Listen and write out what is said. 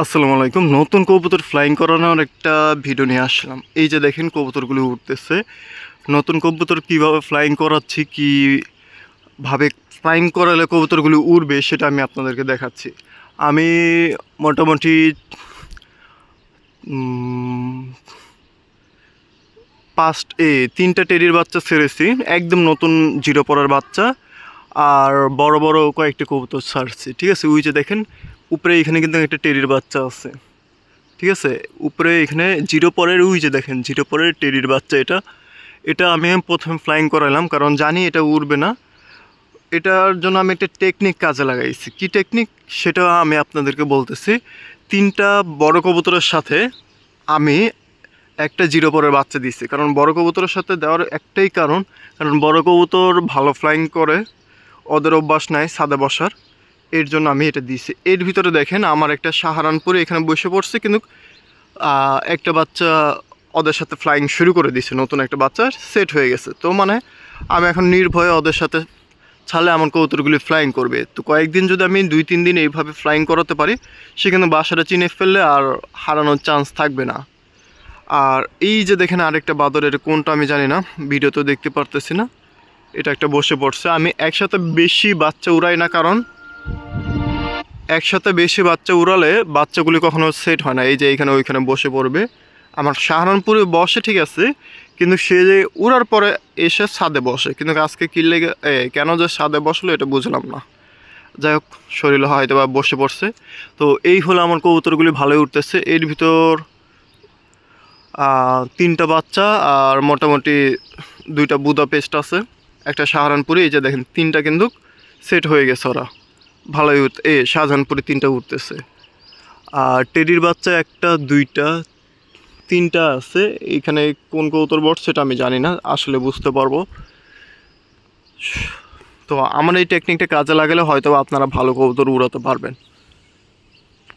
আসসালামু আলাইকুম। নতুন কবুতর ফ্লাইং করানোর একটা ভিডিও নিয়ে আসলাম। এই যে দেখেন কবুতরগুলো উঠতেছে। নতুন কবুতর কিভাবে ফ্লাইং করাচ্ছি, কিভাবে ফ্লাইং করালে কবুতরগুলো উড়বে সেটা আমি আপনাদেরকে দেখাচ্ছি। আমি মোটামুটি উম, তিনটা টেডির বাচ্চা ছেড়েছি, একদম নতুন জিরো পড়ার বাচ্চা, আর বড় বড় কয়েকটি কবুতর ছাড়ছি। ঠিক আছে, ওই যে দেখেন উপরে এখানে কিন্তু একটা টেডির বাচ্চা আছে। ঠিক আছে, উপরে এখানে জিরো পরের ওই যে দেখেন জিরো পরের টেডির বাচ্চা। এটা এটা আমি প্রথমে ফ্লাইং করালাম, কারণ জানি এটা উড়বে না। এটার জন্য আমি একটা টেকনিক কাজে লাগাইছি। কি টেকনিক সেটা আমি আপনাদেরকে বলতেছি। তিনটা বড় কবুতরের সাথে আমি একটা জিরো পরের বাচ্চা দিচ্ছি, কারণ বড় কবুতরের সাথে দেওয়ার একটাই কারণ বড় কবুতর ভালো ফ্লাইং করে, ওদের অভ্যাস নাই ছাদে বসার। এর জন্য আমি এটা দিয়েছি। এর ভিতরে দেখেন আমার একটা সাহারানপুরে এখানে বসে পড়ছে, কিন্তু একটা বাচ্চা ওদের সাথে ফ্লাইং শুরু করে দিয়েছে। নতুন একটা বাচ্চা সেট হয়ে গেছে। তো মানে আমি এখন নির্ভয়ে ওদের সাথে ছাড়লে আমার কবুতরগুলি ফ্লাইং করবে। তো কয়েকদিন যদি আমি 2-3 দিন এইভাবে ফ্লাইং করাতে পারি, সেখানে বাসাটা চিনে ফেললে আর হারানোর চান্স থাকবে না। আর এই যে দেখেন আরেকটা বাদর, এটা কোনটা আমি জানি না, ভিডিও তো দেখতে পারতেছি না। এটা একটা বসে পড়ছে। আমি একসাথে বেশি বাচ্চা উড়াই না, কারণ একসাথে বেশি বাচ্চা উড়ালে বাচ্চাগুলি কখনো সেট হয় না। এই যে এইখানে ওইখানে বসে পড়বে। আমার সাহারানপুরে বসে ঠিক আছে, কিন্তু সে যে উড়ার পরে এসে ছাদে বসে, কিন্তু আজকে কী লেগে কেন যে ছাদে বসলো এটা বুঝলাম না। যাই হোক, শরীরে হয়তো বা বসে পড়ছে। তো এই হলো আমার কবুতরগুলি ভালোই উঠতেছে। এর ভিতর তিনটা বাচ্চা আর মোটামুটি দুইটা বুদাপেস্ট আছে, একটা সাহারানপুরে। এই যে দেখেন তিনটা কিন্তু সেট হয়ে গেছে, ওরা ভালোই শাহজাহানপুরে তিনটা উঠতেছে। আর টেডির বাচ্চা একটা দুইটা তিনটা আছে। এখানে কোন কবুতর বট সেটা আমি জানি না, আসলে বুঝতে পারবো। তো আমার এই টেকনিকটা কাজে লাগালে হয়তো আপনারা ভালো কবুতর উড়াতে পারবেন।